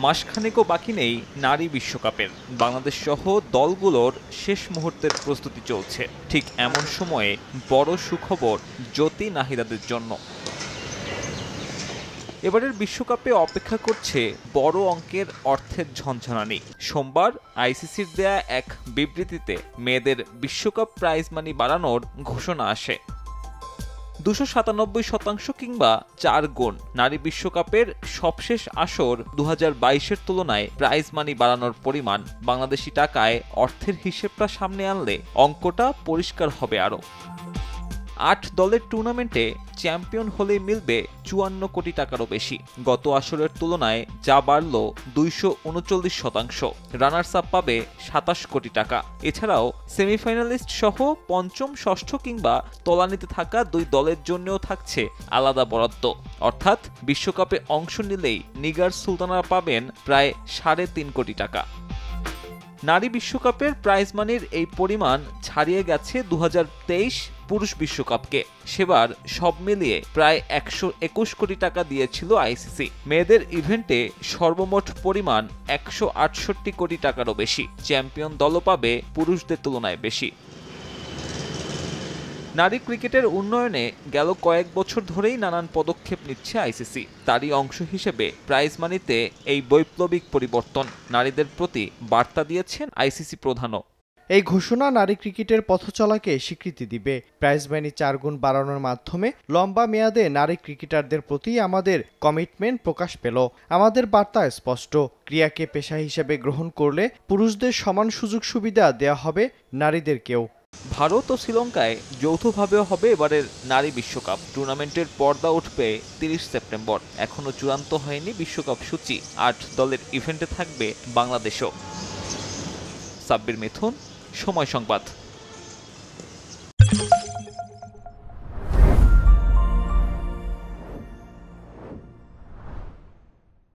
মাসখানেকও বাকি নেই নারী বিশ্বকাপের। বাংলাদেশ সহ দলগুলোর শেষ মুহূর্তের প্রস্তুতি চলছে। ঠিক এমন সময়ে বড় সুখবর জ্যোতি নাহিদাদের জন্য। এবারের বিশ্বকাপে অপেক্ষা করছে বড় অঙ্কের অর্থের ঝনঝনানি। সোমবার আইসিসির দেয়া এক বিবৃতিতে মেয়েদের বিশ্বকাপ প্রাইজ মানি বাড়ানোর ঘোষণা আসে 297% কিংবা 4 গুণ। নারী বিশ্বকাপের সবশেষ আসর 2022-এর তুলনায় প্রাইজ মানি বাড়ানোর পরিমাণ বাংলাদেশি টাকায় অর্থের হিসেবটা সামনে আনলে অঙ্কটা পরিষ্কার হবে আরও। 8 দলের টুর্নামেন্টে চ্যাম্পিয়ন হলেই মিলবে 54 কোটি টাকারও বেশি। গত আসরের তুলনায় যা বাড়ল 239%। রানার্স আপ পাবে 27 কোটি টাকা। এছাড়াও সেমিফাইনালিস্ট সহ পঞ্চম, ষষ্ঠ কিংবা তলানিতে থাকা 2 দলের জন্যও থাকছে আলাদা বরাদ্দ। অর্থাৎ বিশ্বকাপে অংশ নিলেই নিগার সুলতানারা পাবেন প্রায় 3.5 কোটি টাকা। নারী বিশ্বকাপের প্রাইজ মানির এই পরিমাণ ছাড়িয়ে গেছে 2023 পুরুষ বিশ্বকাপকে। সেবার সব মিলিয়ে প্রায় 121 কোটি টাকা দিয়েছিল আইসিসি। মেয়েদের ইভেন্টে সর্বমোট পরিমাণ 168 কোটি টাকারও বেশি। চ্যাম্পিয়ন দলও পাবে পুরুষদের তুলনায় বেশি। নারী ক্রিকেটের উন্নয়নে গেল কয়েক বছর ধরেই নানান পদক্ষেপ নিচ্ছে আইসিসি। তারই অংশ হিসেবে প্রাইজ মানিতে এই বৈপ্লবিক পরিবর্তন। নারীদের প্রতি বার্তা দিয়েছেন আইসিসি প্রধানও। এই ঘোষণা নারী ক্রিকেটের পথচলাকে স্বীকৃতি দিবে। প্রাইজ মানি 4 গুণ বাড়ানোর মাধ্যমে লম্বা মেয়াদে নারী ক্রিকেটারদের প্রতি আমাদের কমিটমেন্ট প্রকাশ পেল। আমাদের বার্তা স্পষ্ট, ক্রীড়াকে পেশা হিসেবে গ্রহণ করলে পুরুষদের সমান সুযোগ সুবিধা দেওয়া হবে নারীদেরকেও। ভারত ও শ্রীলঙ্কায় যৌথভাবেও হবে এবারের নারী বিশ্বকাপ। টুর্নামেন্টের পর্দা উঠবে 30 সেপ্টেম্বর। এখনও চূড়ান্ত হয়নি বিশ্বকাপ সূচি। 8 দলের ইভেন্টে থাকবে বাংলাদেশও। সাব্বির মিথুন, সময় সংবাদ।